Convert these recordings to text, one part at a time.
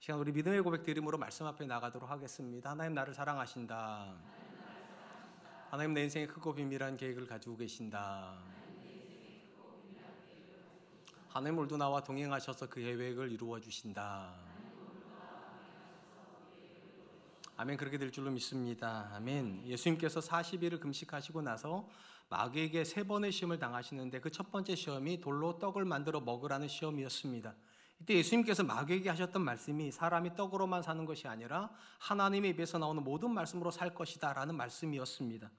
시간 우리 믿음의 고백 드림으로 말씀 앞에 나가도록 하겠습니다. 하나님 나를 사랑하신다. 하나님 내 인생의 크고 비밀한 계획을 가지고 계신다. 하나님 오늘도 나와 동행하셔서 그 계획을 이루어 주신다. 아멘. 그렇게 될 줄로 믿습니다. 아멘. 예수님께서 40일을 금식하시고 나서 마귀에게 3번의 시험을 당하시는데 그 첫 번째 시험이 돌로 떡을 만들어 먹으라는 시험이었습니다. 이때 예수님께서 마귀에게 하셨던 말씀이 사람이 떡으로만 사는 것이 아니라 하나님의 입에서 나오는 모든 말씀으로 살 것이다 라는 말씀이었습니다.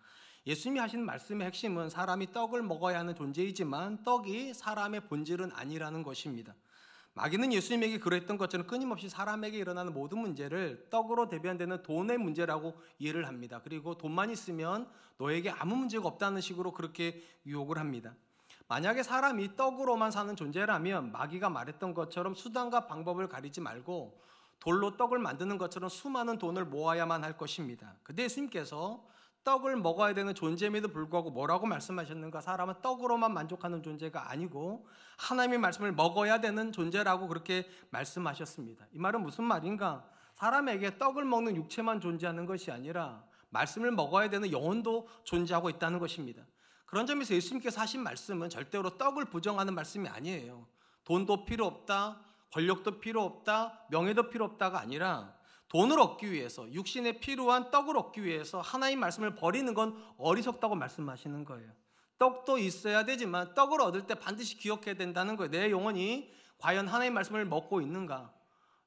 예수님이 하신 말씀의 핵심은 사람이 떡을 먹어야 하는 존재이지만 떡이 사람의 본질은 아니라는 것입니다. 마귀는 예수님에게 그랬던 것처럼 끊임없이 사람에게 일어나는 모든 문제를 떡으로 대변되는 돈의 문제라고 이해를 합니다. 그리고 돈만 있으면 너에게 아무 문제가 없다는 식으로 그렇게 유혹을 합니다. 만약에 사람이 떡으로만 사는 존재라면 마귀가 말했던 것처럼 수단과 방법을 가리지 말고 돌로 떡을 만드는 것처럼 수많은 돈을 모아야만 할 것입니다. 근데 예수님께서 떡을 먹어야 되는 존재임에도 불구하고 뭐라고 말씀하셨는가? 사람은 떡으로만 만족하는 존재가 아니고 하나님의 말씀을 먹어야 되는 존재라고 그렇게 말씀하셨습니다. 이 말은 무슨 말인가? 사람에게 떡을 먹는 육체만 존재하는 것이 아니라 말씀을 먹어야 되는 영혼도 존재하고 있다는 것입니다. 그런 점에서 예수님께서 하신 말씀은 절대로 떡을 부정하는 말씀이 아니에요. 돈도 필요 없다, 권력도 필요 없다, 명예도 필요 없다가 아니라 돈을 얻기 위해서, 육신에 필요한 떡을 얻기 위해서 하나님의 말씀을 버리는 건 어리석다고 말씀하시는 거예요. 떡도 있어야 되지만 떡을 얻을 때 반드시 기억해야 된다는 거예요. 내 영혼이 과연 하나님의 말씀을 먹고 있는가?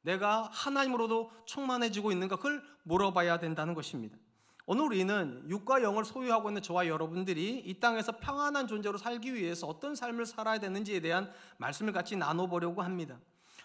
내가 하나님으로도 충만해지고 있는가? 그걸 물어봐야 된다는 것입니다. 오늘 우리는 육과 영을 소유하고 있는 저와 여러분들이 이 땅에서 평안한 존재로 살기 위해서 어떤 삶을 살아야 되는지에 대한 말씀을 같이 나눠보려고 합니다.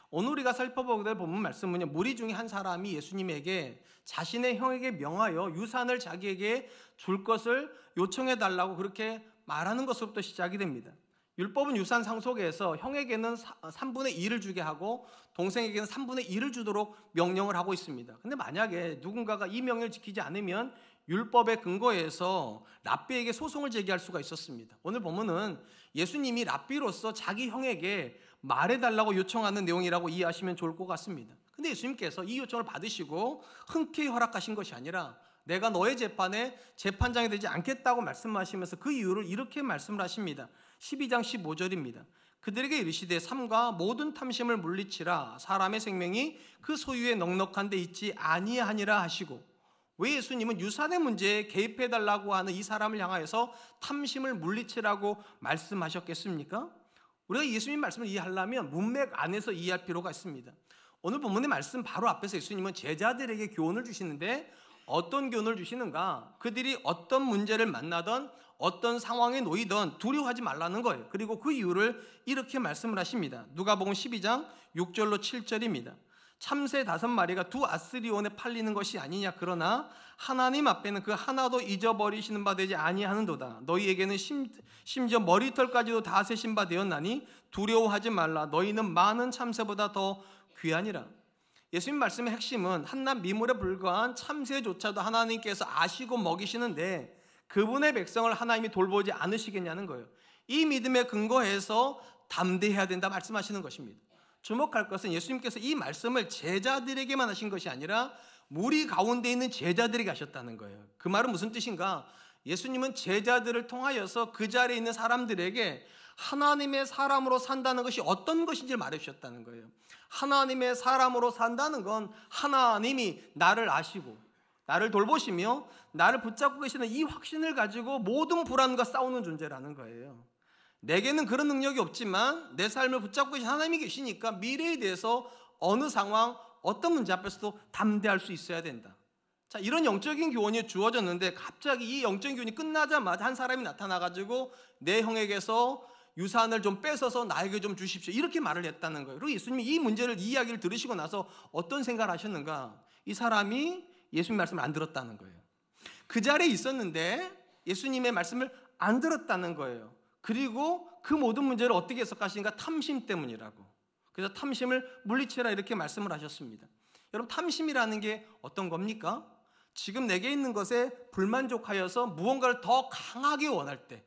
오늘 우리가 살펴보게 될 본문 말씀은요, 무리 중에 한 사람이 예수님에게 자신의 형에게 명하여 유산을 자기에게 줄 것을 요청해 달라고 그렇게 말하는 것으로부터 시작이 됩니다. 율법은 유산 상속에서 형에게는 3분의 2를 주게 하고 동생에게는 3분의 1을 주도록 명령을 하고 있습니다. 근데 만약에 누군가가 이 명령을 지키지 않으면 율법의 근거에서 랍비에게 소송을 제기할 수가 있었습니다. 오늘 보면은 예수님이 랍비로서 자기 형에게 말해달라고 요청하는 내용이라고 이해하시면 좋을 것 같습니다. 근데 예수님께서 이 요청을 받으시고 흔쾌히 허락하신 것이 아니라 내가 너의 재판에 재판장이 되지 않겠다고 말씀하시면서 그 이유를 이렇게 말씀을 하십니다. 12장 15절입니다. 그들에게 이르시되 삼가 모든 탐심을 물리치라 사람의 생명이 그 소유에 넉넉한 데 있지 아니하니라 하시고, 왜 예수님은 유산의 문제에 개입해달라고 하는 이 사람을 향하여서 탐심을 물리치라고 말씀하셨겠습니까? 우리가 예수님 말씀을 이해하려면 문맥 안에서 이해할 필요가 있습니다. 오늘 본문의 말씀 바로 앞에서 예수님은 제자들에게 교훈을 주시는데 어떤 교훈을 주시는가? 그들이 어떤 문제를 만나던 어떤 상황에 놓이던 두려워하지 말라는 거예요. 그리고 그 이유를 이렇게 말씀을 하십니다. 누가복음 12장 6절로 7절입니다. 참새 5마리가 2 아스리온에 팔리는 것이 아니냐? 그러나 하나님 앞에는 그 하나도 잊어버리시는 바 되지 아니하는도다. 너희에게는 심지어 머리털까지도 다 세신 바 되었나니 두려워하지 말라. 너희는 많은 참새보다 더 귀하니라. 예수님 말씀의 핵심은 한낱 미물에 불과한 참새조차도 하나님께서 아시고 먹이시는데 그분의 백성을 하나님이 돌보지 않으시겠냐는 거예요. 이 믿음에 근거해서 담대해야 된다 말씀하시는 것입니다. 주목할 것은 예수님께서 이 말씀을 제자들에게만 하신 것이 아니라 무리 가운데 있는 제자들에게 하셨다는 거예요. 그 말은 무슨 뜻인가? 예수님은 제자들을 통하여서 그 자리에 있는 사람들에게 하나님의 사람으로 산다는 것이 어떤 것인지를 말해 주셨다는 거예요. 하나님의 사람으로 산다는 건 하나님이 나를 아시고 나를 돌보시며 나를 붙잡고 계시는 이 확신을 가지고 모든 불안과 싸우는 존재라는 거예요. 내게는 그런 능력이 없지만 내 삶을 붙잡고 계신 하나님이 계시니까 미래에 대해서 어느 상황, 어떤 문제 앞에서도 담대할 수 있어야 된다. 자, 이런 영적인 교훈이 주어졌는데 갑자기 이 영적인 교훈이 끝나자마자 한 사람이 나타나가지고 내 형에게서 유산을 좀 뺏어서 나에게 좀 주십시오. 이렇게 말을 했다는 거예요. 그리고 예수님이 이 문제를, 이 이야기를 들으시고 나서 어떤 생각을 하셨는가? 이 사람이 예수님 말씀을 안 들었다는 거예요. 그 자리에 있었는데 예수님의 말씀을 안 들었다는 거예요. 그리고 그 모든 문제를 어떻게 해석하시는가? 탐심 때문이라고. 그래서 탐심을 물리치라 이렇게 말씀을 하셨습니다. 여러분, 탐심이라는 게 어떤 겁니까? 지금 내게 있는 것에 불만족하여서 무언가를 더 강하게 원할 때,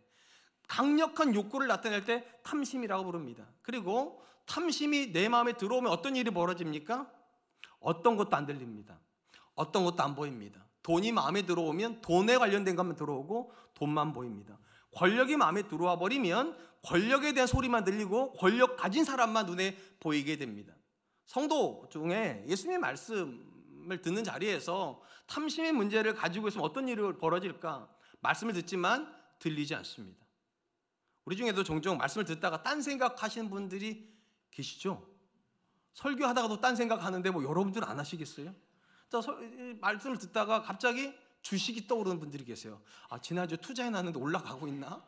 강력한 욕구를 나타낼 때 탐심이라고 부릅니다. 그리고 탐심이 내 마음에 들어오면 어떤 일이 벌어집니까? 어떤 것도 안 들립니다. 어떤 것도 안 보입니다. 돈이 마음에 들어오면 돈에 관련된 것만 들어오고 돈만 보입니다. 권력이 마음에 들어와 버리면 권력에 대한 소리만 들리고 권력 가진 사람만 눈에 보이게 됩니다. 성도 중에 예수님의 말씀을 듣는 자리에서 탐심의 문제를 가지고 있으면 어떤 일이 벌어질까? 말씀을 듣지만 들리지 않습니다. 우리 중에도 종종 말씀을 듣다가 딴 생각하시는 분들이 계시죠? 설교하다가도 딴 생각하는데 뭐 여러분들 안 하시겠어요? 말씀을 듣다가 갑자기 주식이 떠오르는 분들이 계세요. 지난주에 투자해놨는데 올라가고 있나?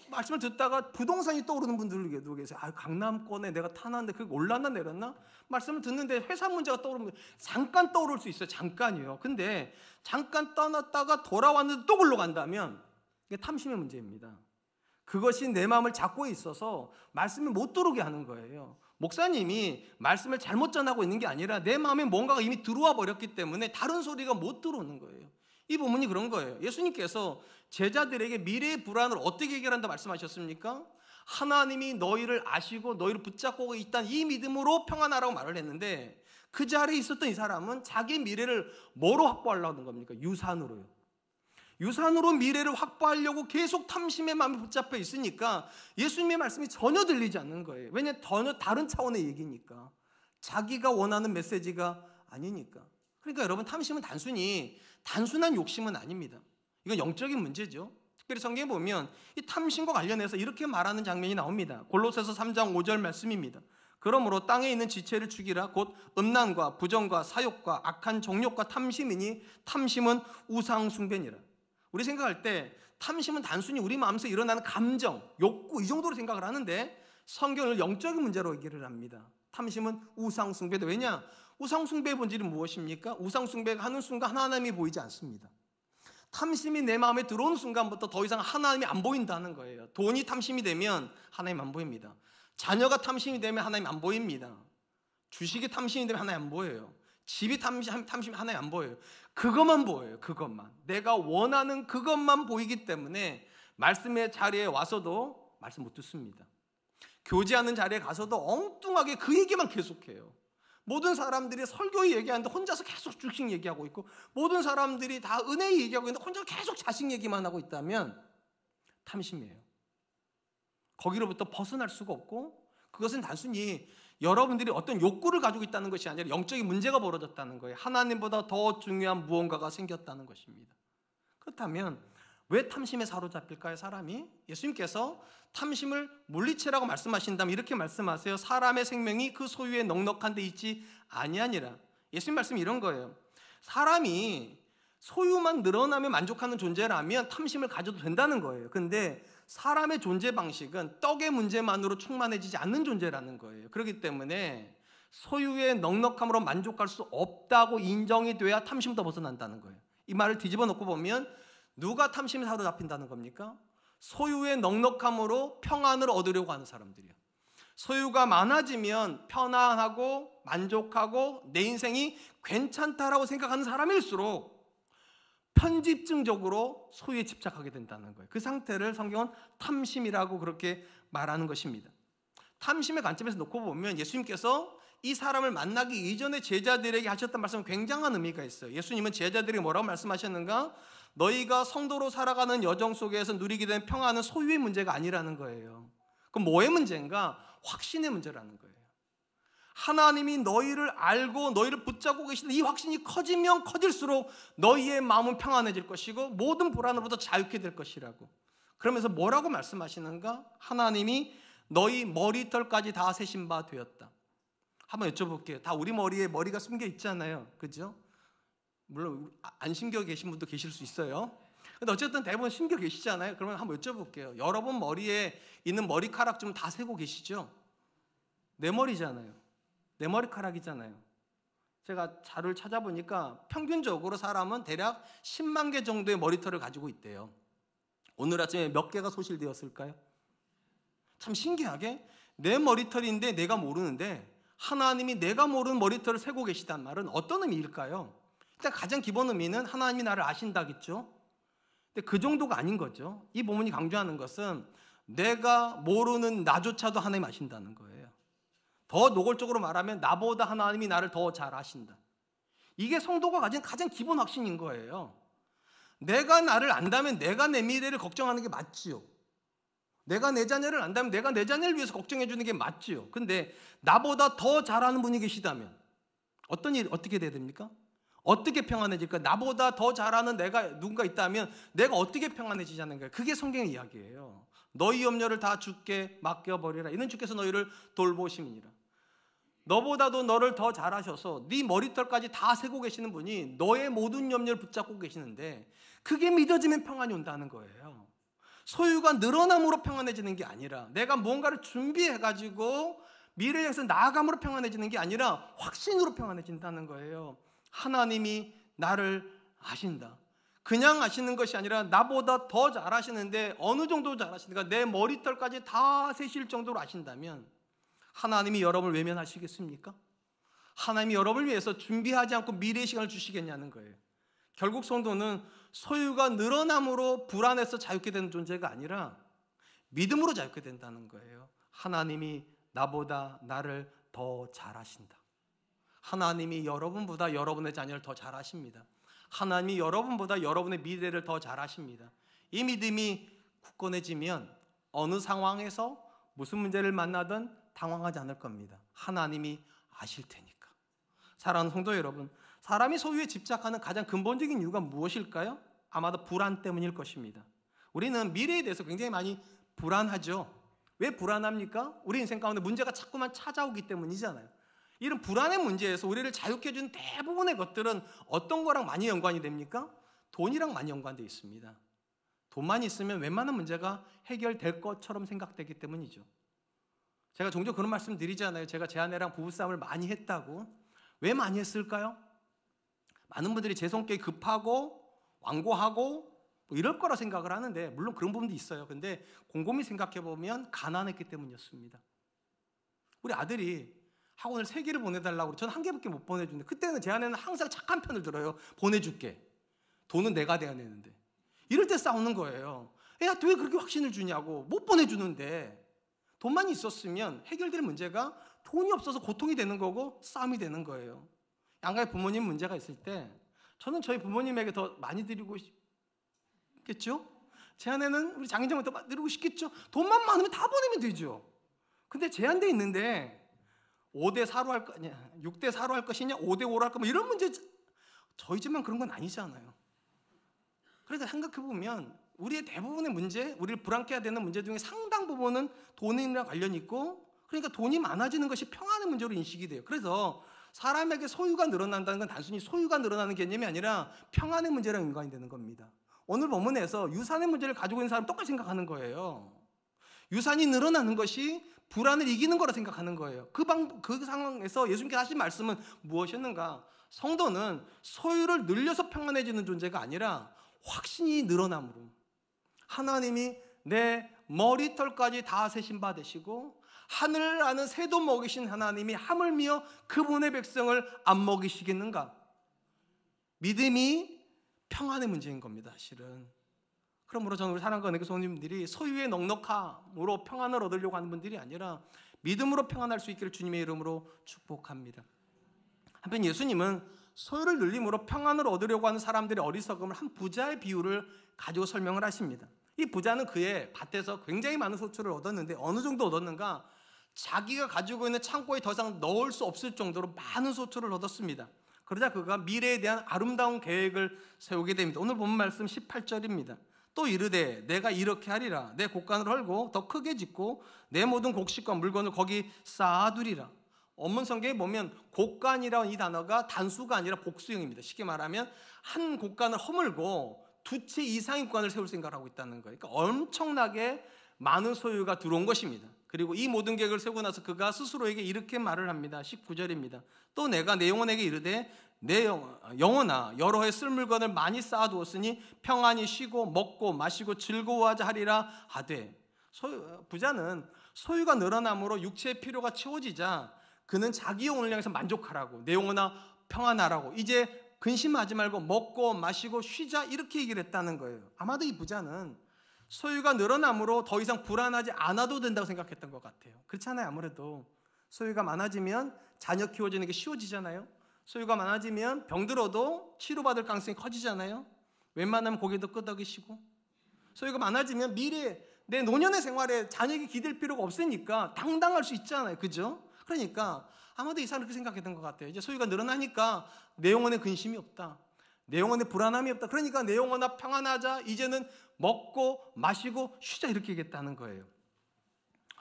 말씀을 듣다가 부동산이 떠오르는 분들도 계세요. 강남권에 내가 타놨는데 그게 올랐나 내렸나? 말씀을 듣는데 회사 문제가 떠오르면 잠깐 떠오를 수 있어요. 잠깐이요. 근데 잠깐 떠났다가 돌아왔는데 또 글로 간다면 이게 탐심의 문제입니다. 그것이 내 마음을 잡고 있어서 말씀을 못 들어오게 하는 거예요. 목사님이 말씀을 잘못 전하고 있는 게 아니라 내 마음에 뭔가가 이미 들어와 버렸기 때문에 다른 소리가 못 들어오는 거예요. 이 부분이 그런 거예요. 예수님께서 제자들에게 미래의 불안을 어떻게 해결한다 말씀하셨습니까? 하나님이 너희를 아시고 너희를 붙잡고 있다는 이 믿음으로 평안하라고 말을 했는데 그 자리에 있었던 이 사람은 자기 미래를 뭐로 확보하려는 겁니까? 유산으로요. 유산으로 미래를 확보하려고 계속 탐심의 마음에 붙잡혀 있으니까 예수님의 말씀이 전혀 들리지 않는 거예요. 왜냐하면 전혀 다른 차원의 얘기니까. 자기가 원하는 메시지가 아니니까. 그러니까 여러분, 탐심은 단순한 욕심은 아닙니다. 이건 영적인 문제죠. 특별히 성경에 보면 이 탐심과 관련해서 이렇게 말하는 장면이 나옵니다. 골로새서 3장 5절 말씀입니다. 그러므로 땅에 있는 지체를 죽이라. 곧 음란과 부정과 사욕과 악한 정욕과 탐심이니 탐심은 우상 숭배니라. 우리 생각할 때 탐심은 단순히 우리 마음속에 일어나는 감정, 욕구 이 정도로 생각을 하는데 성경을 영적인 문제로 얘기를 합니다. 탐심은 우상 숭배다. 왜냐? 우상 숭배의 본질은 무엇입니까? 우상 숭배가 하는 순간 하나님이 보이지 않습니다. 탐심이 내 마음에 들어오는 순간부터 더 이상 하나님이 안 보인다는 거예요. 돈이 탐심이 되면 하나님 안 보입니다. 자녀가 탐심이 되면 하나님 안 보입니다. 주식이 탐심이 되면 하나님 안 보여요. 집이 탐심이 하나님 안 보여요. 그것만 보여요. 그것만. 내가 원하는 그것만 보이기 때문에 말씀의 자리에 와서도 말씀 못 듣습니다. 교제하는 자리에 가서도 엉뚱하게 그 얘기만 계속해요. 모든 사람들이 설교 얘기하는데 혼자서 계속 주식 얘기하고 있고, 모든 사람들이 다 은혜 얘기하고 있는데 혼자 계속 자식 얘기만 하고 있다면 탐심이에요. 거기로부터 벗어날 수가 없고, 그것은 단순히 여러분들이 어떤 욕구를 가지고 있다는 것이 아니라 영적인 문제가 벌어졌다는 거예요. 하나님보다 더 중요한 무언가가 생겼다는 것입니다. 그렇다면 왜 탐심에 사로잡힐까요? 사람이? 예수님께서 탐심을 물리치라고 말씀하신다면 이렇게 말씀하세요. 사람의 생명이 그 소유에 넉넉한 데 있지 아니하니라. 예수님 말씀이 이런 거예요. 사람이 소유만 늘어나면 만족하는 존재라면 탐심을 가져도 된다는 거예요. 그런데 사람의 존재 방식은 떡의 문제만으로 충만해지지 않는 존재라는 거예요. 그렇기 때문에 소유의 넉넉함으로 만족할 수 없다고 인정이 돼야 탐심부터 벗어난다는 거예요. 이 말을 뒤집어 놓고 보면 누가 탐심에 사로잡힌다는 겁니까? 소유의 넉넉함으로 평안을 얻으려고 하는 사람들이에요. 소유가 많아지면 편안하고 만족하고 내 인생이 괜찮다라고 생각하는 사람일수록 편집증적으로 소유에 집착하게 된다는 거예요. 그 상태를 성경은 탐심이라고 그렇게 말하는 것입니다. 탐심의 관점에서 놓고 보면 예수님께서 이 사람을 만나기 이전에 제자들에게 하셨던 말씀은 굉장한 의미가 있어요. 예수님은 제자들에게 뭐라고 말씀하셨는가? 너희가 성도로 살아가는 여정 속에서 누리게 된 평안은 소유의 문제가 아니라는 거예요. 그럼 뭐의 문제인가? 확신의 문제라는 거예요. 하나님이 너희를 알고 너희를 붙잡고 계시는 이 확신이 커지면 커질수록 너희의 마음은 평안해질 것이고 모든 불안으로부터 자유케 될 것이라고. 그러면서 뭐라고 말씀하시는가? 하나님이 너희 머리털까지 다 세신 바 되었다. 한번 여쭤볼게요. 다 우리 머리에 머리가 숨겨 있잖아요. 그죠? 물론 안 숨겨 계신 분도 계실 수 있어요. 근데 어쨌든 대부분 숨겨 계시잖아요. 그러면 한번 여쭤볼게요. 여러분 머리에 있는 머리카락 좀 다 세고 계시죠? 내 머리잖아요. 내 머리카락이잖아요. 제가 자료를 찾아보니까 평균적으로 사람은 대략 10만 개 정도의 머리털을 가지고 있대요. 오늘 아침에 몇 개가 소실되었을까요? 참 신기하게 내 머리털인데 내가 모르는데 하나님이 내가 모르는 머리털을 세고 계시단 말은 어떤 의미일까요? 일단 가장 기본 의미는 하나님이 나를 아신다겠죠. 근데 그 정도가 아닌 거죠. 이 본문이 강조하는 것은 내가 모르는 나조차도 하나님 아신다는 거예요. 더 노골적으로 말하면 나보다 하나님이 나를 더 잘 아신다. 이게 성도가 가진 가장 기본 확신인 거예요. 내가 나를 안다면 내가 내 미래를 걱정하는 게 맞지요. 내가 내 자녀를 안다면 내가 내 자녀를 위해서 걱정해 주는 게 맞지요. 근데 나보다 더 잘하는 분이 계시다면 어떻게 돼야 됩니까? 어떻게 평안해질까? 나보다 더 잘하는 누군가 있다면 내가 어떻게 평안해지자는 거예요. 그게 성경의 이야기예요. 너희 염려를 다 주께 맡겨버리라. 이는 주께서 너희를 돌보심이니라. 너보다도 너를 더 잘하셔서 네 머리털까지 다 세고 계시는 분이 너의 모든 염려를 붙잡고 계시는데 그게 믿어지면 평안이 온다는 거예요. 소유가 늘어남으로 평안해지는 게 아니라 내가 무언가를 준비해가지고 미래를 향해서 나아감으로 평안해지는 게 아니라 확신으로 평안해진다는 거예요. 하나님이 나를 아신다. 그냥 아시는 것이 아니라 나보다 더 잘 아시는데 어느 정도 잘 아시는가? 내 머리털까지 다 세실 정도로 아신다면 하나님이 여러분을 외면하시겠습니까? 하나님이 여러분을 위해서 준비하지 않고 미래의 시간을 주시겠냐는 거예요. 결국 성도는 소유가 늘어남으로 불안해서 자유케 되는 존재가 아니라 믿음으로 자유케 된다는 거예요. 하나님이 나보다 나를 더 잘 아신다. 하나님이 여러분보다 여러분의 자녀를 더 잘 아십니다. 하나님이 여러분보다 여러분의 미래를 더 잘 아십니다. 이 믿음이 굳건해지면 어느 상황에서 무슨 문제를 만나든 당황하지 않을 겁니다. 하나님이 아실 테니까. 사랑하는 성도 여러분, 사람이 소유에 집착하는 가장 근본적인 이유가 무엇일까요? 아마도 불안 때문일 것입니다. 우리는 미래에 대해서 굉장히 많이 불안하죠. 왜 불안합니까? 우리 인생 가운데 문제가 자꾸만 찾아오기 때문이잖아요. 이런 불안의 문제에서 우리를 자유케 해주는 대부분의 것들은 어떤 거랑 많이 연관이 됩니까? 돈이랑 많이 연관되어 있습니다. 돈만 있으면 웬만한 문제가 해결될 것처럼 생각되기 때문이죠. 제가 종종 그런 말씀 드리잖아요. 제가 제 아내랑 부부싸움을 많이 했다고. 왜 많이 했을까요? 많은 분들이 제 성격이 급하고 완고하고 뭐 이럴 거라 생각을 하는데 물론 그런 부분도 있어요. 근데 곰곰이 생각해보면 가난했기 때문이었습니다. 우리 아들이 학원을 3개를 보내달라고 저는 1개밖에 못 보내주는데 그때는 제 아내는 항상 착한 편을 들어요. 보내줄게. 돈은 내가 내야 되는데. 이럴 때 싸우는 거예요. 야, 왜 그렇게 확신을 주냐고. 못 보내주는데. 돈만 있었으면 해결될 문제가 돈이 없어서 고통이 되는 거고 싸움이 되는 거예요. 양가의 부모님 문제가 있을 때 저는 저희 부모님에게 더 많이 드리고 싶겠죠? 제 아내는 우리 장인장을 더 드리고 싶겠죠? 돈만 많으면 다 보내면 되죠. 근데 제한돼 있는데 5대 4로 할 거냐, 6대 4로 할 것이냐, 5대 5로 할 거냐, 이런 문제, 저희 집만 그런 건 아니잖아요. 그러니까 생각해보면 우리의 대부분의 문제, 우리를 불안케 해야 되는 문제 중에 상당 부분은 돈이랑 관련이 있고, 그러니까 돈이 많아지는 것이 평안의 문제로 인식이 돼요. 그래서 사람에게 소유가 늘어난다는 건 단순히 소유가 늘어나는 개념이 아니라 평안의 문제랑 연관이 되는 겁니다. 오늘 본문에서 유산의 문제를 가지고 있는 사람 똑같이 생각하는 거예요. 유산이 늘어나는 것이 불안을 이기는 거라 생각하는 거예요. 그 상황에서 예수님께서 하신 말씀은 무엇이었는가? 성도는 소유를 늘려서 평안해지는 존재가 아니라 확신이 늘어남으로 하나님이 내 머리털까지 다 세신 바 되시고 하늘을 아는 새도 먹이신 하나님이 하물며 그분의 백성을 안 먹이시겠는가? 믿음이 평안의 문제인 겁니다. 사실은. 그러므로 저는 우리 사랑과 은혜교 성도님들이 소유의 넉넉함으로 평안을 얻으려고 하는 분들이 아니라 믿음으로 평안할 수 있기를 주님의 이름으로 축복합니다. 한편 예수님은 소유를 늘림으로 평안을 얻으려고 하는 사람들의 어리석음을 한 부자의 비유를 가지고 설명을 하십니다. 이 부자는 그의 밭에서 굉장히 많은 소출을 얻었는데 어느 정도 얻었는가? 자기가 가지고 있는 창고에 더 이상 넣을 수 없을 정도로 많은 소출을 얻었습니다. 그러자 그가 미래에 대한 아름다운 계획을 세우게 됩니다. 오늘 본 말씀 18절입니다. 또 이르되 내가 이렇게 하리라. 내 곡간을 헐고 더 크게 짓고 내 모든 곡식과 물건을 거기 쌓아두리라. 원문 성경에 보면 곡간이라는 이 단어가 단수가 아니라 복수형입니다. 쉽게 말하면 한 곡간을 허물고 2채 이상의 곡간을 세울 생각을 하고 있다는 거예요. 그러니까 엄청나게 많은 소유가 들어온 것입니다. 그리고 이 모든 계획을 세우고 나서 그가 스스로에게 이렇게 말을 합니다. 19절입니다. 또 내가 내 영혼에게 이르되 내 영혼아 여러 해 쓸 물건을 많이 쌓아두었으니 평안히 쉬고 먹고 마시고 즐거워하자 하리라 하되 부자는 소유가 늘어남으로 육체의 필요가 채워지자 그는 자기 영혼을 향해서 만족하라고 내 영혼아 평안하라고 이제 근심하지 말고 먹고 마시고 쉬자 이렇게 얘기를 했다는 거예요. 아마도 이 부자는 소유가 늘어남으로 더 이상 불안하지 않아도 된다고 생각했던 것 같아요. 그렇잖아요. 아무래도 소유가 많아지면 자녀 키워주는 게 쉬워지잖아요. 소유가 많아지면 병들어도 치료받을 가능성이 커지잖아요. 웬만하면 고개도 끄덕이시고. 소유가 많아지면 미래에 내 노년의 생활에 자녀에게 기댈 필요가 없으니까 당당할 수 있잖아요. 그죠? 그러니까 아마도 이 사람은 그렇게 생각했던 것 같아요. 이제 소유가 늘어나니까 내 영혼에 근심이 없다. 내 영혼에 불안함이 없다. 그러니까 내 영혼아 평안하자. 이제는 먹고 마시고 쉬자 이렇게 얘기했다는 거예요.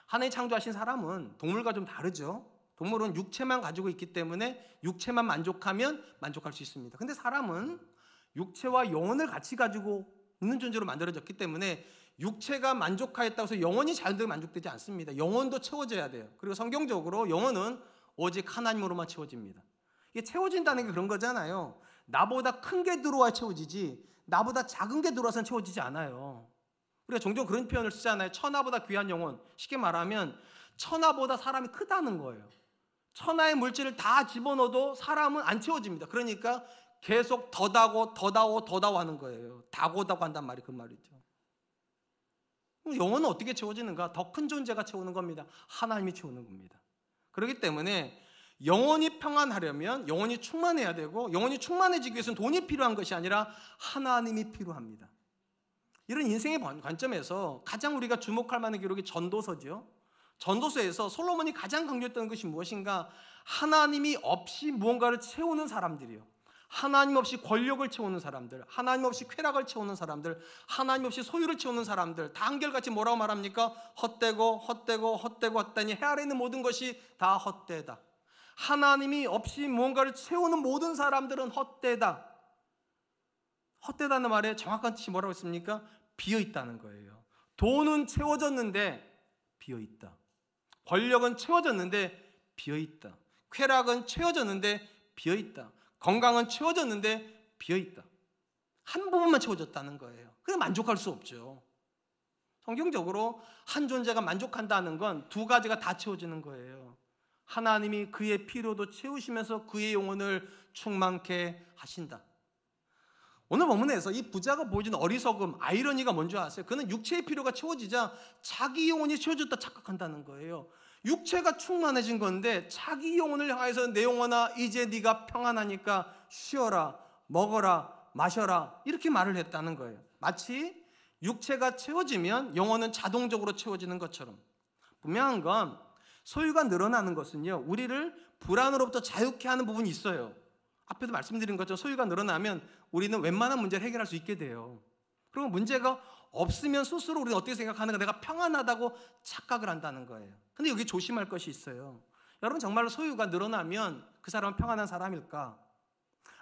하나님 창조하신 사람은 동물과 좀 다르죠. 동물은 육체만 가지고 있기 때문에 육체만 만족하면 만족할 수 있습니다. 근데 사람은 육체와 영혼을 같이 가지고 있는 존재로 만들어졌기 때문에 육체가 만족하였다고 해서 영혼이 자연대로 만족되지 않습니다. 영혼도 채워져야 돼요. 그리고 성경적으로 영혼은 오직 하나님으로만 채워집니다. 이게 채워진다는 게 그런 거잖아요. 나보다 큰 게 들어와야 채워지지 나보다 작은 게 들어와서는 채워지지 않아요. 우리가 종종 그런 표현을 쓰잖아요. 천하보다 귀한 영혼. 쉽게 말하면 천하보다 사람이 크다는 거예요. 천하의 물질을 다 집어넣어도 사람은 안 채워집니다. 그러니까 계속 더다고 하는 거예요. 다고다고 한단 말이 그 말이죠. 영혼은 어떻게 채워지는가? 더 큰 존재가 채우는 겁니다. 하나님이 채우는 겁니다. 그렇기 때문에 영혼이 평안하려면 영혼이 충만해야 되고 영혼이 충만해지기 위해서는 돈이 필요한 것이 아니라 하나님이 필요합니다. 이런 인생의 관점에서 가장 우리가 주목할 만한 기록이 전도서죠. 전도서에서 솔로몬이 가장 강조했던 것이 무엇인가? 하나님이 없이 무언가를 채우는 사람들이요. 하나님 없이 권력을 채우는 사람들, 하나님 없이 쾌락을 채우는 사람들, 하나님 없이 소유를 채우는 사람들 다 한결같이 뭐라고 말합니까? 헛되고 헛되니 해 아래 있는 모든 것이 다 헛되다. 하나님이 없이 무언가를 채우는 모든 사람들은 헛되다. 헛되다는 말의 정확한 뜻이 뭐라고 했습니까? 비어있다는 거예요. 돈은 채워졌는데 비어있다. 권력은 채워졌는데 비어있다. 쾌락은 채워졌는데 비어있다. 건강은 채워졌는데 비어있다. 한 부분만 채워졌다는 거예요. 그래서 만족할 수 없죠. 성경적으로 한 존재가 만족한다는 건 두 가지가 다 채워지는 거예요. 하나님이 그의 필요도 채우시면서 그의 영혼을 충만케 하신다. 오늘 본문에서 이 부자가 보여주는 어리석음, 아이러니가 뭔지 아세요? 그는 육체의 필요가 채워지자 자기 영혼이 채워졌다 착각한다는 거예요. 육체가 충만해진 건데 자기 영혼을 향해서 내 영혼아 이제 네가 평안하니까 쉬어라, 먹어라, 마셔라 이렇게 말을 했다는 거예요. 마치 육체가 채워지면 영혼은 자동적으로 채워지는 것처럼. 분명한 건 소유가 늘어나는 것은요, 우리를 불안으로부터 자유케 하는 부분이 있어요. 앞에도 말씀드린 것처럼 소유가 늘어나면 우리는 웬만한 문제를 해결할 수 있게 돼요. 그리고 문제가 없으면 스스로 우리는 어떻게 생각하는가? 내가 평안하다고 착각을 한다는 거예요. 근데 여기 조심할 것이 있어요. 여러분 정말로 소유가 늘어나면 그 사람은 평안한 사람일까?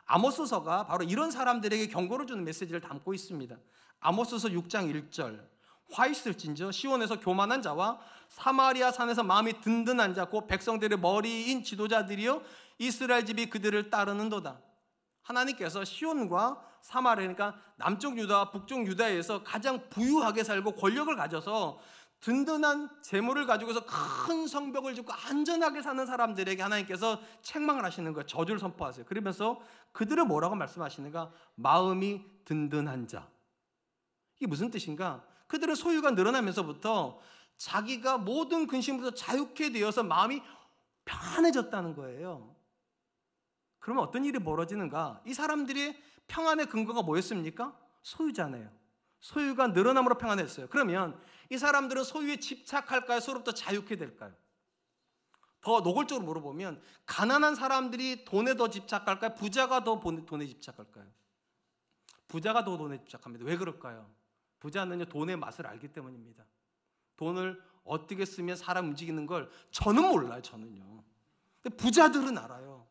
아모스서가 바로 이런 사람들에게 경고를 주는 메시지를 담고 있습니다. 아모스서 6장 1절. 화 있을진저 시온에서 교만한 자와 사마리아 산에서 마음이 든든한 자 곧 백성들의 머리인 지도자들이여 이스라엘 집이 그들을 따르는도다. 하나님께서 시온과 사마리아, 그러니까 남쪽 유다와 북쪽 유다에서 가장 부유하게 살고 권력을 가져서 든든한 재물을 가지고서 큰 성벽을 짓고 안전하게 사는 사람들에게 하나님께서 책망을 하시는 거예요. 저주를 선포하세요. 그러면서 그들을 뭐라고 말씀하시는가? 마음이 든든한 자. 이게 무슨 뜻인가? 그들의 소유가 늘어나면서부터 자기가 모든 근심부터 자유케 되어서 마음이 평안해졌다는 거예요. 그러면 어떤 일이 벌어지는가? 이 사람들이 평안의 근거가 뭐였습니까? 소유잖아요. 소유가 늘어남으로 평안했어요. 그러면 이 사람들은 소유에 집착할까요? 서로부터 자유케 될까요? 더 노골적으로 물어보면 가난한 사람들이 돈에 더 집착할까요? 부자가 더 돈에 집착할까요? 부자가 더 돈에 집착합니다. 왜 그럴까요? 부자는요, 돈의 맛을 알기 때문입니다. 돈을 어떻게 쓰면 사람 움직이는 걸 저는 몰라요. 저는요. 근데 부자들은 알아요.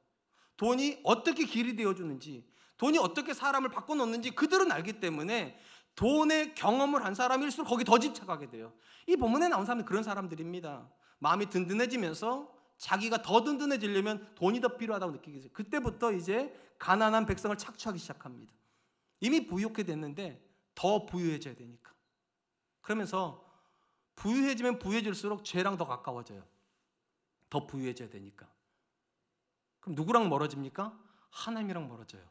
돈이 어떻게 길이 되어주는지, 돈이 어떻게 사람을 바꿔놓는지 그들은 알기 때문에 돈의 경험을 한 사람일수록 거기 더 집착하게 돼요. 이 본문에 나온 사람은 그런 사람들입니다. 마음이 든든해지면서 자기가 더 든든해지려면 돈이 더 필요하다고 느끼게 돼요. 그때부터 이제 가난한 백성을 착취하기 시작합니다. 이미 부유하게 됐는데 더 부유해져야 되니까. 그러면서 부유해지면 부유해질수록 죄랑 더 가까워져요. 더 부유해져야 되니까. 그럼 누구랑 멀어집니까? 하나님이랑 멀어져요.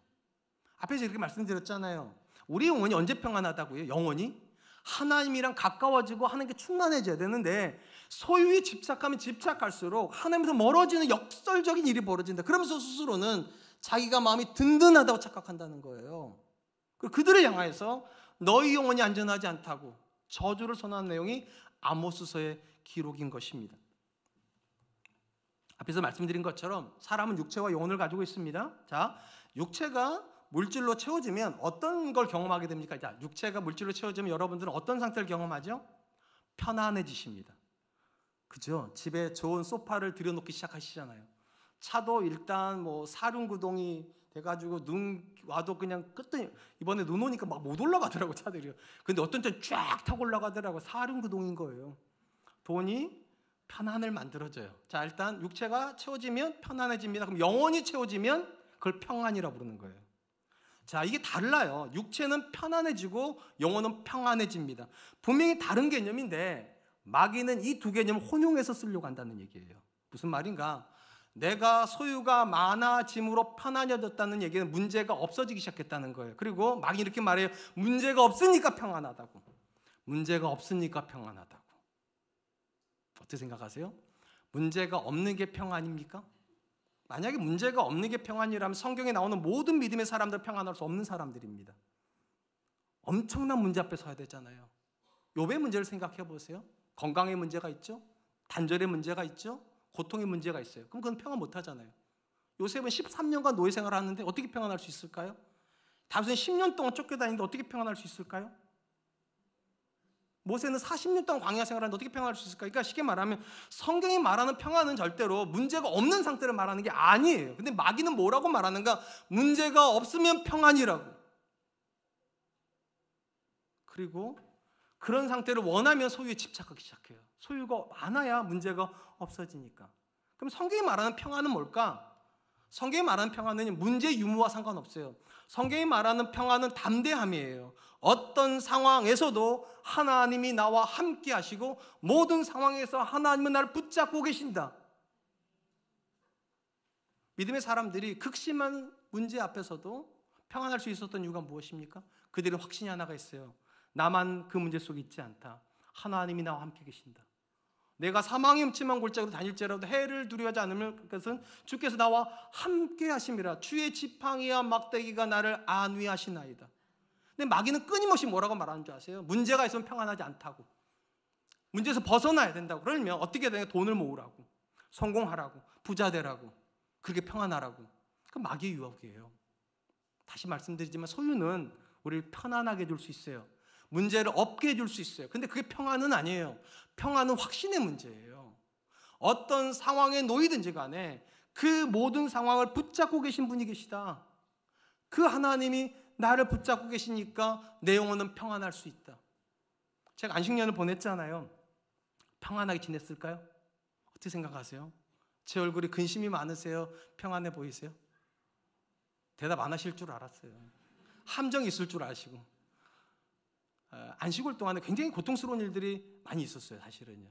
앞에서 이렇게 말씀드렸잖아요. 우리 영혼이 언제 평안하다고요? 영혼이? 하나님이랑 가까워지고 하는 게 충만해져야 되는데 소유에 집착하면 집착할수록 하나님에서 멀어지는 역설적인 일이 벌어진다. 그러면서 스스로는 자기가 마음이 든든하다고 착각한다는 거예요. 그들을 향해서 너희 영혼이 안전하지 않다고 저주를 선언한 내용이 아모스서의 기록인 것입니다. 앞에서 말씀드린 것처럼 사람은 육체와 영혼을 가지고 있습니다. 자, 육체가 물질로 채워지면 어떤 걸 경험하게 됩니까? 자, 육체가 물질로 채워지면 여러분들은 어떤 상태를 경험하죠? 편안해지십니다. 그죠? 집에 좋은 소파를 들여놓기 시작하시잖아요. 차도 일단 뭐 사륜구동이 돼가지고 눈 와도 그냥 끝에 이번에 눈 오니까 막 못 올라가더라고 차들이요. 근데 어떤 때는 쫙 타고 올라가더라고. 사륜구동인 거예요. 돈이 편안을 만들어줘요. 자, 일단 육체가 채워지면 편안해집니다. 그럼 영혼이 채워지면 그걸 평안이라고 부르는 거예요. 자, 이게 달라요. 육체는 편안해지고 영혼은 평안해집니다. 분명히 다른 개념인데 마귀는 이 두 개념을 혼용해서 쓰려고 한다는 얘기예요. 무슨 말인가? 내가 소유가 많아짐으로 편안해졌다는 얘기는 문제가 없어지기 시작했다는 거예요. 그리고 마귀는 이렇게 말해요. 문제가 없으니까 평안하다고. 문제가 없으니까 평안하다고. 어떻게 생각하세요? 문제가 없는 게 평안입니까? 만약에 문제가 없는 게 평안이라면 성경에 나오는 모든 믿음의 사람들 평안할 수 없는 사람들입니다. 엄청난 문제 앞에 서야 되잖아요. 욥의 문제를 생각해 보세요. 건강에 문제가 있죠. 단절의 문제가 있죠. 고통의 문제가 있어요. 그럼 그건 평안 못 하잖아요. 요셉은 13년간 노예 생활을 하는데 어떻게 평안할 수 있을까요? 다윗은 10년 동안 쫓겨다니는데 어떻게 평안할 수 있을까요? 모세는 40년 동안 광야 생활을 하는데 어떻게 평안할 수 있을까요? 그러니까 쉽게 말하면 성경이 말하는 평안은 절대로 문제가 없는 상태를 말하는 게 아니에요. 근데 마귀는 뭐라고 말하는가? 문제가 없으면 평안이라고. 그리고 그런 상태를 원하면 소유에 집착하기 시작해요. 소유가 많아야 문제가 없어지니까. 그럼 성경이 말하는 평안은 뭘까? 성경이 말하는 평안은 문제 유무와 상관없어요. 성경이 말하는 평안은 담대함이에요. 어떤 상황에서도 하나님이 나와 함께 하시고 모든 상황에서 하나님은 나를 붙잡고 계신다. 믿음의 사람들이 극심한 문제 앞에서도 평안할 수 있었던 이유가 무엇입니까? 그들은 확신이 하나가 있어요. 나만 그 문제 속에 있지 않다. 하나님이 나와 함께 계신다. 내가 사망의 음침한 골짜기로 다닐지라도 해를 두려워하지 않으면 그것은 주께서 나와 함께 하심이라. 주의 지팡이와 막대기가 나를 안위하시나이다. 근데 마귀는 끊임없이 뭐라고 말하는 줄 아세요? 문제가 있으면 평안하지 않다고. 문제에서 벗어나야 된다고. 그러면 어떻게 되냐? 돈을 모으라고, 성공하라고, 부자 되라고, 그렇게 평안하라고. 그 마귀의 유혹이에요. 다시 말씀드리지만 소유는 우리를 편안하게 해줄 수 있어요. 문제를 없게 해줄 수 있어요. 근데 그게 평안은 아니에요. 평안은 확신의 문제예요. 어떤 상황에 놓이든지 간에 그 모든 상황을 붙잡고 계신 분이 계시다. 그 하나님이 나를 붙잡고 계시니까 내 영혼은 평안할 수 있다. 제가 안식년을 보냈잖아요. 평안하게 지냈을까요? 어떻게 생각하세요? 제 얼굴에 근심이 많으세요? 평안해 보이세요? 대답 안 하실 줄 알았어요. 함정이 있을 줄 아시고. 안식월 동안에 굉장히 고통스러운 일들이 많이 있었어요, 사실은요.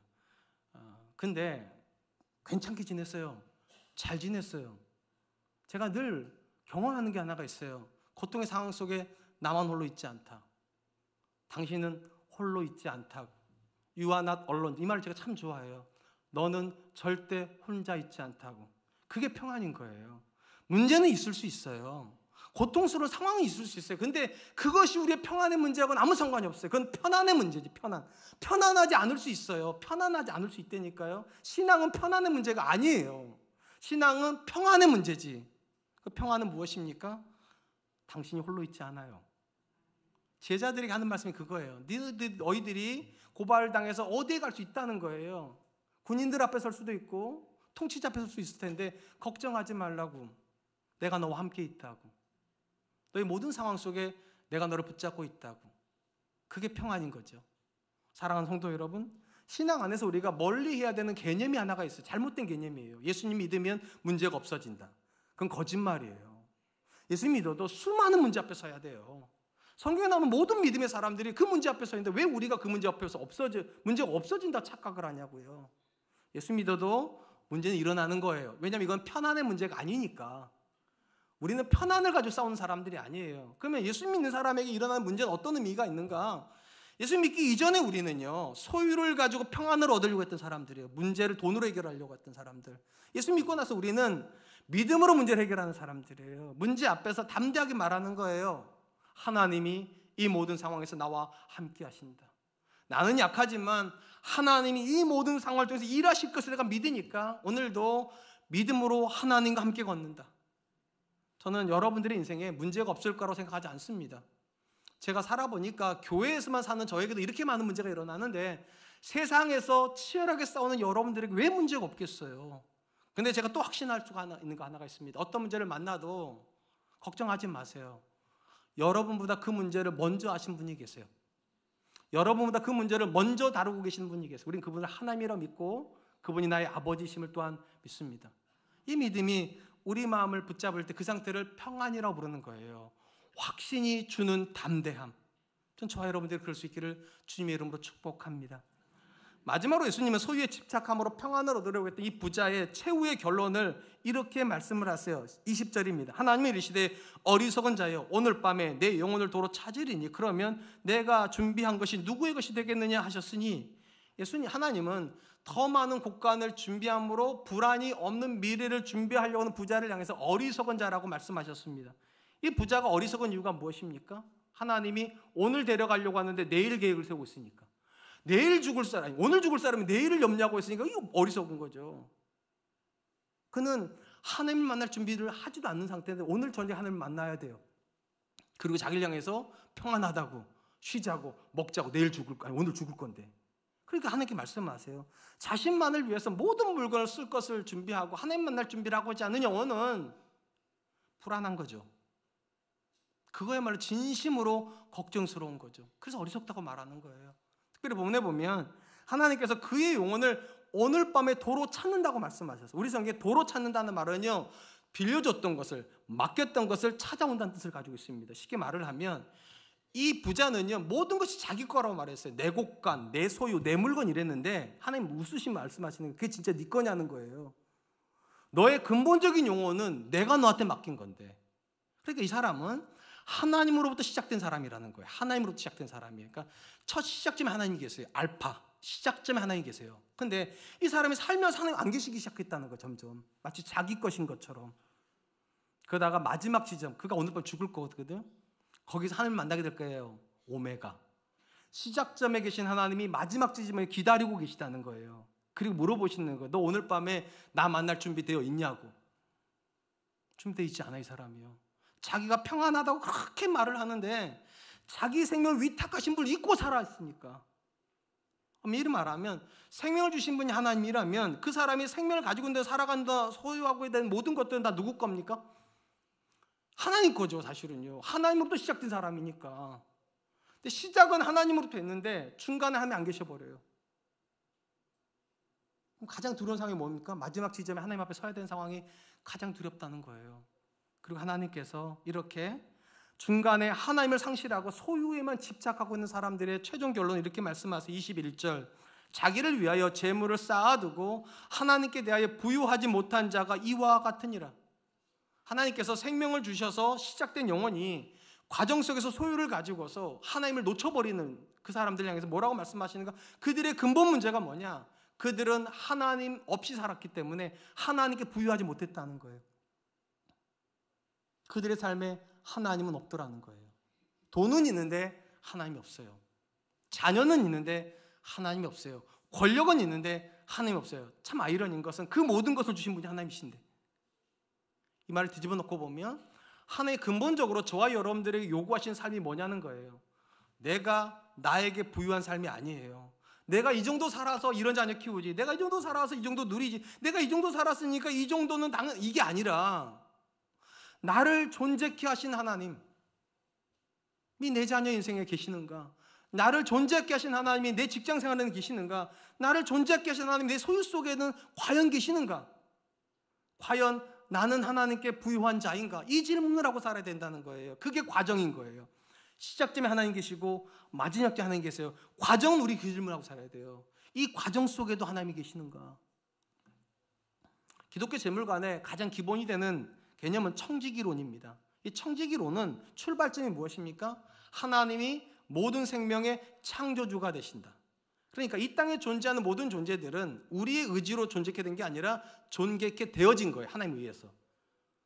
근데 괜찮게 지냈어요. 잘 지냈어요. 제가 늘 경험하는 게 하나가 있어요. 고통의 상황 속에 나만 홀로 있지 않다. 당신은 홀로 있지 않다고. You are not alone. 이 말을 제가 참 좋아해요. 너는 절대 혼자 있지 않다고. 그게 평안인 거예요. 문제는 있을 수 있어요. 고통스러운 상황이 있을 수 있어요. 근데 그것이 우리의 평안의 문제하고는 아무 상관이 없어요. 그건 편안의 문제지, 편안. 편안하지 않을 수 있어요. 편안하지 않을 수 있다니까요. 신앙은 편안의 문제가 아니에요. 신앙은 평안의 문제지. 그 평안은 무엇입니까? 당신이 홀로 있지 않아요. 제자들에게 하는 말씀이 그거예요. 너희들이 고발당해서 어디에 갈 수 있다는 거예요. 군인들 앞에 설 수도 있고 통치자 앞에 설 수 있을 텐데 걱정하지 말라고. 내가 너와 함께 있다고. 너희 모든 상황 속에 내가 너를 붙잡고 있다고. 그게 평안인 거죠. 사랑하는 성도 여러분, 신앙 안에서 우리가 멀리 해야 되는 개념이 하나가 있어요. 잘못된 개념이에요. 예수님 믿으면 문제가 없어진다. 그건 거짓말이에요. 예수님 믿어도 수많은 문제 앞에 서야 돼요. 성경에 나오는 모든 믿음의 사람들이 그 문제 앞에 서 있는데 왜 우리가 그 문제 앞에서 문제가 없어진다 착각을 하냐고요. 예수 믿어도 문제는 일어나는 거예요. 왜냐하면 이건 편안의 문제가 아니니까. 우리는 편안을 가지고 싸우는 사람들이 아니에요. 그러면 예수 믿는 사람에게 일어나는 문제는 어떤 의미가 있는가? 예수 믿기 이전에 우리는요, 소유를 가지고 평안을 얻으려고 했던 사람들이에요. 문제를 돈으로 해결하려고 했던 사람들. 예수 믿고 나서 우리는 믿음으로 문제를 해결하는 사람들이에요. 문제 앞에서 담대하게 말하는 거예요. 하나님이 이 모든 상황에서 나와 함께 하신다. 나는 약하지만 하나님이 이 모든 상황을 통해서 일하실 것을 내가 믿으니까 오늘도 믿음으로 하나님과 함께 걷는다. 저는 여러분들의 인생에 문제가 없을 거라고 생각하지 않습니다. 제가 살아보니까 교회에서만 사는 저에게도 이렇게 많은 문제가 일어나는데 세상에서 치열하게 싸우는 여러분들에게 왜 문제가 없겠어요? 근데 제가 또 확신할 수가 있는 거 하나가 있습니다. 어떤 문제를 만나도 걱정하지 마세요. 여러분보다 그 문제를 먼저 아신 분이 계세요. 여러분보다 그 문제를 먼저 다루고 계시는 분이 계세요. 우리는 그분을 하나님이라 믿고 그분이 나의 아버지심을 또한 믿습니다. 이 믿음이 우리 마음을 붙잡을 때 그 상태를 평안이라고 부르는 거예요. 확신이 주는 담대함. 전 저와 여러분들이 그럴 수 있기를 주님의 이름으로 축복합니다. 마지막으로 예수님은 소유에 집착함으로 평안을 얻으려고 했던 이 부자의 최후의 결론을 이렇게 말씀을 하세요. 20절입니다. 하나님이 이르시되 어리석은 자여 오늘 밤에 내 영혼을 도로 찾으리니 그러면 내가 준비한 것이 누구의 것이 되겠느냐 하셨으니 하나님은 더 많은 곡간을 준비함으로 불안이 없는 미래를 준비하려고 하는 부자를 향해서 어리석은 자라고 말씀하셨습니다. 이 부자가 어리석은 이유가 무엇입니까? 하나님이 오늘 데려가려고 하는데 내일 계획을 세우고 있으니까. 내일 죽을 사람이, 오늘 죽을 사람이 내일을 염려하고 있으니까 이거 어리석은 거죠. 그는 하나님을 만날 준비를 하지도 않는 상태인데 오늘 저녁에 하나님을 만나야 돼요. 그리고 자기를 향해서 평안하다고, 쉬자고, 먹자고, 내일 죽을 거 아니 오늘 죽을 건데. 그러니까 하나님께 말씀하세요. 자신만을 위해서 모든 물건을 쓸 것을 준비하고 하나님 만날 준비를 하고 있지 않는 영혼은 불안한 거죠. 그거야말로 진심으로 걱정스러운 거죠. 그래서 어리석다고 말하는 거예요. 특별히 본문에 보면 하나님께서 그의 영혼을 오늘 밤에 도로 찾는다고 말씀하셨어요. 우리 성경에 도로 찾는다는 말은요, 빌려줬던 것을, 맡겼던 것을 찾아온다는 뜻을 가지고 있습니다. 쉽게 말을 하면 이 부자는요, 모든 것이 자기 거라고 말했어요. 내 곳간, 내 소유, 내 물건 이랬는데 하나님 웃으신 말씀하시는 게 그게 진짜 네 거냐는 거예요. 너의 근본적인 영혼은 내가 너한테 맡긴 건데. 그러니까 이 사람은 하나님으로부터 시작된 사람이라는 거예요. 하나님으로부터 시작된 사람이에요. 그러니까 첫 시작점에 하나님이 계세요. 알파, 시작점에 하나님이 계세요. 근데 이 사람이 살면서 하나님 안 계시기 시작했다는 거예요. 점점 마치 자기 것인 것처럼. 그러다가 마지막 지점, 그가 오늘 밤 죽을 거거든. 거기서 하나님을 만나게 될 거예요. 오메가, 시작점에 계신 하나님이 마지막 지점에 기다리고 계시다는 거예요. 그리고 물어보시는 거예요. 너 오늘 밤에 나 만날 준비되어 있냐고. 준비되어 있지 않아 이 사람이요. 자기가 평안하다고 그렇게 말을 하는데 자기 생명을 위탁하신 분을 잊고 살아있으니까. 미리 말하면 생명을 주신 분이 하나님이라면 그 사람이 생명을 가지고 있는데 살아간다, 소유하고 있는 모든 것들은 다 누구 겁니까? 하나님 거죠. 사실은요. 하나님으로부터 시작된 사람이니까. 근데 시작은 하나님으로부터 했는데 중간에 하나님 안 계셔버려요. 그럼 가장 두려운 상황이 뭡니까? 마지막 지점에 하나님 앞에 서야 되는 상황이 가장 두렵다는 거예요. 그리고 하나님께서 이렇게 중간에 하나님을 상실하고 소유에만 집착하고 있는 사람들의 최종 결론을 이렇게 말씀하세요. 21절, 자기를 위하여 재물을 쌓아두고 하나님께 대하여 부유하지 못한 자가 이와 같으니라. 하나님께서 생명을 주셔서 시작된 영혼이 과정 속에서 소유를 가지고서 하나님을 놓쳐버리는 그 사람들 향해서 뭐라고 말씀하시는가? 그들의 근본 문제가 뭐냐? 그들은 하나님 없이 살았기 때문에 하나님께 부유하지 못했다는 거예요. 그들의 삶에 하나님은 없더라는 거예요. 돈은 있는데 하나님이 없어요. 자녀는 있는데 하나님이 없어요. 권력은 있는데 하나님이 없어요. 참 아이러니인 것은 그 모든 것을 주신 분이 하나님이신데, 이 말을 뒤집어 놓고 보면 하나님 근본적으로 저와 여러분들에게 요구하시는 삶이 뭐냐는 거예요. 내가 나에게 부유한 삶이 아니에요. 내가 이 정도 살아서 이런 자녀 키우지, 내가 이 정도 살아서 이 정도 누리지, 내가 이 정도 살았으니까 이 정도는 당연, 이게 아니라 나를 존재케 하신 하나님이 내 자녀 인생에 계시는가? 나를 존재케 하신 하나님이 내 직장 생활에는 계시는가? 나를 존재케 하신 하나님이 내 소유 속에는 과연 계시는가? 과연 나는 하나님께 부유한 자인가? 이 질문을 하고 살아야 된다는 거예요. 그게 과정인 거예요. 시작점에 하나님 계시고 마지막에 하나님 계세요. 과정은 우리 그 질문을 하고 살아야 돼요. 이 과정 속에도 하나님이 계시는가? 기독교 재물관의 가장 기본이 되는 개념은 청지기론입니다. 이 청지기론은 출발점이 무엇입니까? 하나님이 모든 생명의 창조주가 되신다. 그러니까 이 땅에 존재하는 모든 존재들은 우리의 의지로 존재하게 된 게 아니라 존재하게 되어진 거예요. 하나님에 의해서.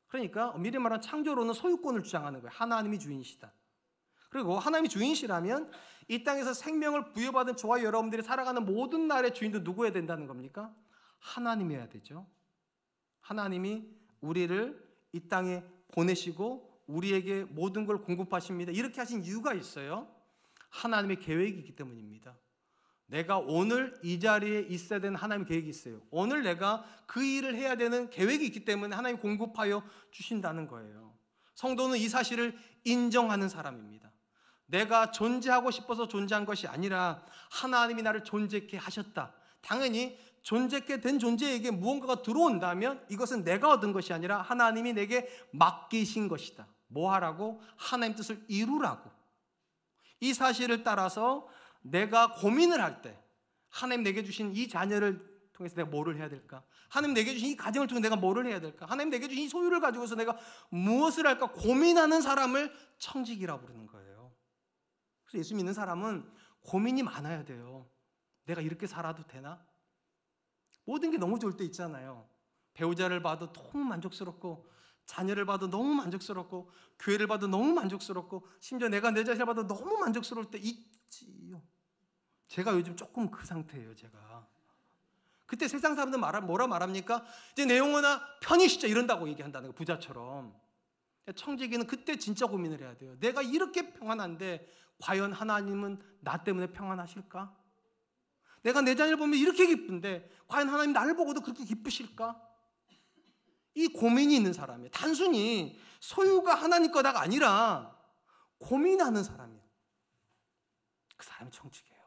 그러니까 미리 말하면 창조로는 소유권을 주장하는 거예요. 하나님이 주인이시다. 그리고 하나님이 주인이시라면 이 땅에서 생명을 부여받은 저와 여러분들이 살아가는 모든 날의 주인도 누구여야 된다는 겁니까? 하나님이어야 되죠. 하나님이 우리를 이 땅에 보내시고 우리에게 모든 걸 공급하십니다. 이렇게 하신 이유가 있어요. 하나님의 계획이 있기 때문입니다. 내가 오늘 이 자리에 있어야 되는 하나님의 계획이 있어요. 오늘 내가 그 일을 해야 되는 계획이 있기 때문에 하나님이 공급하여 주신다는 거예요. 성도는 이 사실을 인정하는 사람입니다. 내가 존재하고 싶어서 존재한 것이 아니라 하나님이 나를 존재케 하셨다. 당연히 존재케 된 존재에게 무언가가 들어온다면 이것은 내가 얻은 것이 아니라 하나님이 내게 맡기신 것이다. 뭐 하라고? 하나님 뜻을 이루라고. 이 사실을 따라서 내가 고민을 할 때 하나님 내게 주신 이 자녀를 통해서 내가 뭐를 해야 될까? 하나님 내게 주신 이 가정을 통해 내가 뭐를 해야 될까? 하나님 내게 주신 이 소유를 가지고서 내가 무엇을 할까 고민하는 사람을 청지기라고 부르는 거예요. 그래서 예수 믿는 사람은 고민이 많아야 돼요. 내가 이렇게 살아도 되나? 모든 게 너무 좋을 때 있잖아요. 배우자를 봐도 너무 만족스럽고 자녀를 봐도 너무 만족스럽고 교회를 봐도 너무 만족스럽고 심지어 내가 내 자신을 봐도 너무 만족스러울 때 있지요. 제가 요즘 조금 그 상태예요. 제가 그때 세상 사람들 뭐라 말합니까? 이제 내 영혼아 편히 쉬자 이런다고 얘기한다는 거. 부자처럼. 청지기는 그때 진짜 고민을 해야 돼요. 내가 이렇게 평안한데 과연 하나님은 나 때문에 평안하실까? 내가 내 자녀를 보면 이렇게 기쁜데 과연 하나님 나를 보고도 그렇게 기쁘실까? 이 고민이 있는 사람이에요. 단순히 소유가 하나님 거다가 아니라 고민하는 사람이에요. 그 사람이 청지기예요.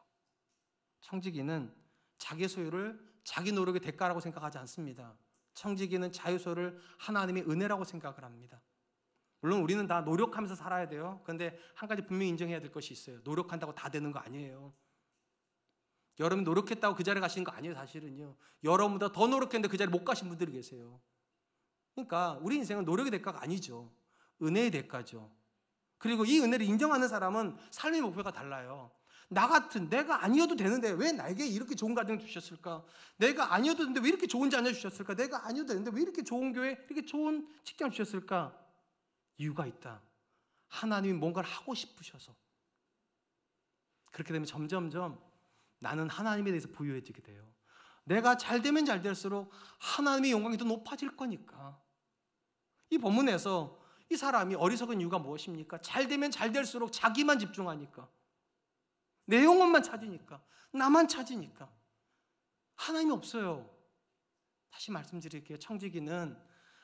청지기는 자기 소유를 자기 노력의 대가라고 생각하지 않습니다. 청지기는 자유 소유를 하나님의 은혜라고 생각을 합니다. 물론 우리는 다 노력하면서 살아야 돼요. 그런데 한 가지 분명히 인정해야 될 것이 있어요. 노력한다고 다 되는 거 아니에요. 여러분 노력했다고 그 자리에 가시는 거 아니에요. 사실은요. 여러분보다 더 노력했는데 그 자리에 못 가신 분들이 계세요. 그러니까 우리 인생은 노력의 대가가 아니죠. 은혜의 대가죠. 그리고 이 은혜를 인정하는 사람은 삶의 목표가 달라요. 나 같은 내가 아니어도 되는데 왜 나에게 이렇게 좋은 가정을 주셨을까? 내가 아니어도 되는데 왜 이렇게 좋은 자녀 주셨을까? 내가 아니어도 되는데 왜 이렇게 좋은 교회, 이렇게 좋은 직장 주셨을까? 이유가 있다. 하나님이 뭔가를 하고 싶으셔서. 그렇게 되면 점점점 나는 하나님에 대해서 부유해지게 돼요. 내가 잘 되면 잘 될수록 하나님의 영광이 더 높아질 거니까. 이 본문에서 이 사람이 어리석은 이유가 무엇입니까? 잘 되면 잘 될수록 자기만 집중하니까. 내 영혼만 찾으니까. 나만 찾으니까. 하나님이 없어요. 다시 말씀드릴게요. 청지기는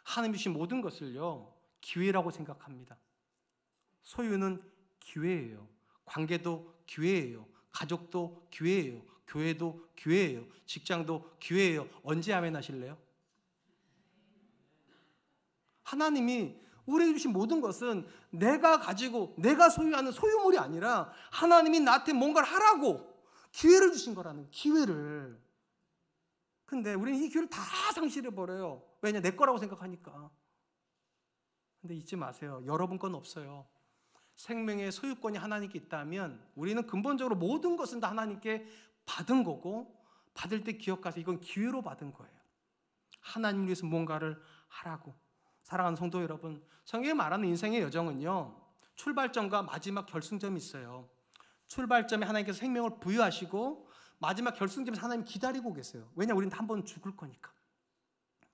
하나님이 주신 모든 것을요 기회라고 생각합니다. 소유는 기회예요. 관계도 기회예요. 가족도 기회예요. 교회도 기회예요. 직장도 기회예요. 언제 아멘 하실래요? 하나님이 우리에게 주신 모든 것은 내가 가지고 내가 소유하는 소유물이 아니라 하나님이 나한테 뭔가를 하라고 기회를 주신 거라는 기회를. 근데 우리는 이 기회를 다 상실해버려요. 왜냐? 내 거라고 생각하니까. 근데 잊지 마세요. 여러분 건 없어요. 생명의 소유권이 하나님께 있다면 우리는 근본적으로 모든 것은 다 하나님께 받은 거고 받을 때 기억하세요. 이건 기회로 받은 거예요. 하나님을 위해서 뭔가를 하라고. 사랑하는 성도 여러분, 성경이 말하는 인생의 여정은요 출발점과 마지막 결승점이 있어요. 출발점에 하나님께서 생명을 부여하시고 마지막 결승점에서 하나님 기다리고 계세요. 왜냐? 우리는 한 번 죽을 거니까.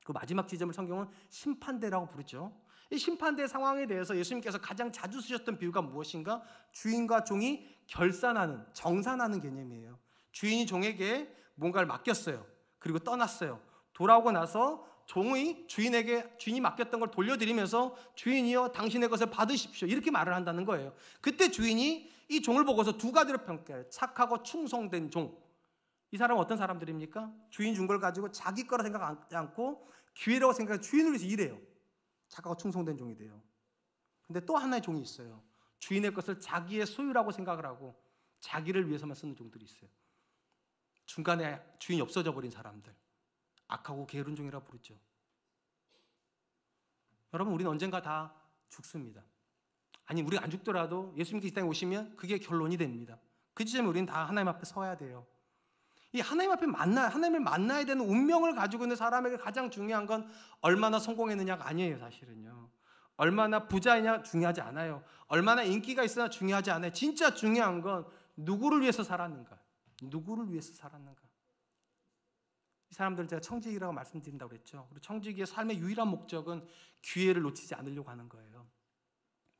그 마지막 지점을 성경은 심판대라고 부르죠. 이 심판대 상황에 대해서 예수님께서 가장 자주 쓰셨던 비유가 무엇인가? 주인과 종이 결산하는, 정산하는 개념이에요. 주인이 종에게 뭔가를 맡겼어요. 그리고 떠났어요. 돌아오고 나서 종이 주인이 맡겼던 걸 돌려드리면서 주인이여 당신의 것을 받으십시오. 이렇게 말을 한다는 거예요. 그때 주인이 이 종을 보고서 두 가지로 평가해요. 착하고 충성된 종. 이 사람은 어떤 사람들입니까? 주인 준 걸 가지고 자기 거라 생각하지 않고 기회라고 생각해 주인을 위해서 일해요. 착하고 충성된 종이 돼요. 근데 또 하나의 종이 있어요. 주인의 것을 자기의 소유라고 생각을 하고 자기를 위해서만 쓰는 종들이 있어요. 중간에 주인이 없어져 버린 사람들. 악하고 게으른 종이라고 부르죠. 여러분, 우리는 언젠가 다 죽습니다. 아니 우리가 안 죽더라도 예수님께서 이 땅에 오시면 그게 결론이 됩니다. 그 지점에 우리는 다 하나님 앞에 서야 돼요. 이 하나님 앞에 하나님을 만나야 되는 운명을 가지고 있는 사람에게 가장 중요한 건 얼마나 성공했느냐가 아니에요. 사실은요. 얼마나 부자이냐 중요하지 않아요. 얼마나 인기가 있으나 중요하지 않아요. 진짜 중요한 건 누구를 위해서 살았는가. 누구를 위해서 살았는가. 이 사람들은 제가 청지기라고 말씀드린다고 그랬죠. 그리고 청지기의 삶의 유일한 목적은 기회를 놓치지 않으려고 하는 거예요.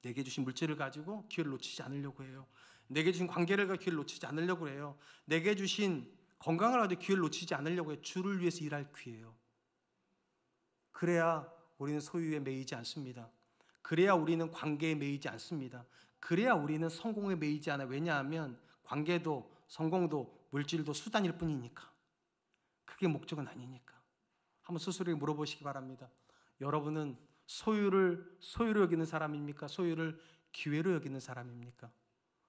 내게 주신 물질을 가지고 기회를 놓치지 않으려고 해요. 내게 주신 관계를 가지고 기회를 놓치지 않으려고 해요. 내게 주신 건강을 가지고 기회를 놓치지 않으려고 해요. 주를 위해서 일할 기회예요. 그래야 우리는 소유에 매이지 않습니다. 그래야 우리는 관계에 매이지 않습니다. 그래야 우리는 성공에 매이지 않아요. 왜냐하면 관계도 성공도 물질도 수단일 뿐이니까. 그게 목적은 아니니까. 한번 스스로에게 물어보시기 바랍니다. 여러분은 소유를 여기는 사람입니까? 소유를 기회로 여기는 사람입니까?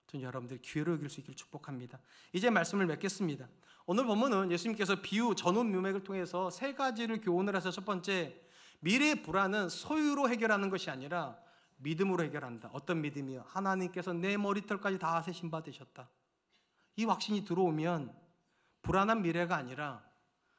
저는 여러분들이 기회로 여길 수 있기를 축복합니다. 이제 말씀을 맺겠습니다. 오늘 본문은 예수님께서 비유 전원 묘맥을 통해서 세 가지를 교훈을 해서 첫 번째, 미래의 불안은 소유로 해결하는 것이 아니라 믿음으로 해결한다. 어떤 믿음이요? 하나님께서 내 머리털까지 다 세신 받으셨다. 이 확신이 들어오면 불안한 미래가 아니라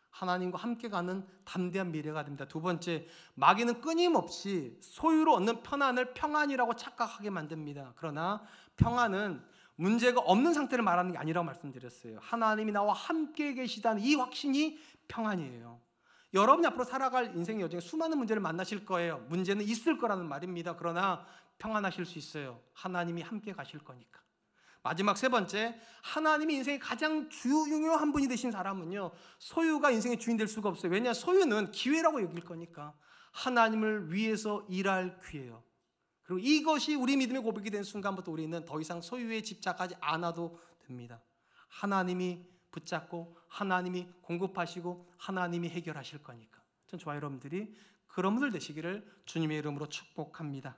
하나님과 함께 가는 담대한 미래가 됩니다. 두 번째, 마귀는 끊임없이 소유로 얻는 편안을 평안이라고 착각하게 만듭니다. 그러나 평안은 문제가 없는 상태를 말하는 게 아니라고 말씀드렸어요. 하나님이 나와 함께 계시다는 이 확신이 평안이에요. 여러분이 앞으로 살아갈 인생의 여정에 수많은 문제를 만나실 거예요. 문제는 있을 거라는 말입니다. 그러나 평안하실 수 있어요. 하나님이 함께 가실 거니까. 마지막 세 번째, 하나님이 인생의 가장 중요한 분이 되신 사람은요, 소유가 인생의 주인 될 수가 없어요. 왜냐? 소유는 기회라고 여길 거니까. 하나님을 위해서 일할 기회예요. 그리고 이것이 우리 믿음의 고백이 된 순간부터 우리는 더 이상 소유에 집착하지 않아도 됩니다. 하나님이 붙잡고 하나님이 공급하시고 하나님이 해결하실 거니까. 전 저와 여러분들이 그런 분들 되시기를 주님의 이름으로 축복합니다.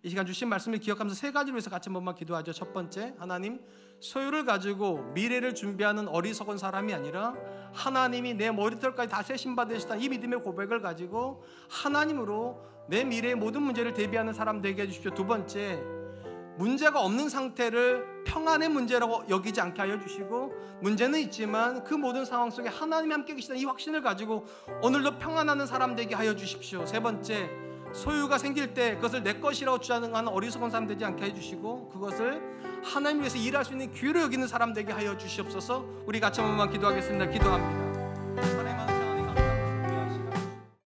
이 시간 주신 말씀을 기억하면서 세 가지를 위해서 같이 한 번만 기도하죠. 첫 번째, 하나님, 소유를 가지고 미래를 준비하는 어리석은 사람이 아니라 하나님이 내 머리털까지 다 세신 받으시다는 이 믿음의 고백을 가지고 하나님으로 내 미래의 모든 문제를 대비하는 사람 되게 해주십시오. 두 번째, 문제가 없는 상태를 평안의 문제라고 여기지 않게 하여 주시고, 문제는 있지만 그 모든 상황 속에 하나님이 함께 계시다는 이 확신을 가지고 오늘도 평안하는 사람 되게 하여 주십시오. 세 번째, 소유가 생길 때 그것을 내 것이라고 주장하는 어리석은 사람 되지 않게 해주시고, 그것을 하나님 위해서 일할 수 있는 기회로 여기는 사람 되게 하여 주시옵소서. 우리 같이 한 번만 기도하겠습니다. 기도합니다.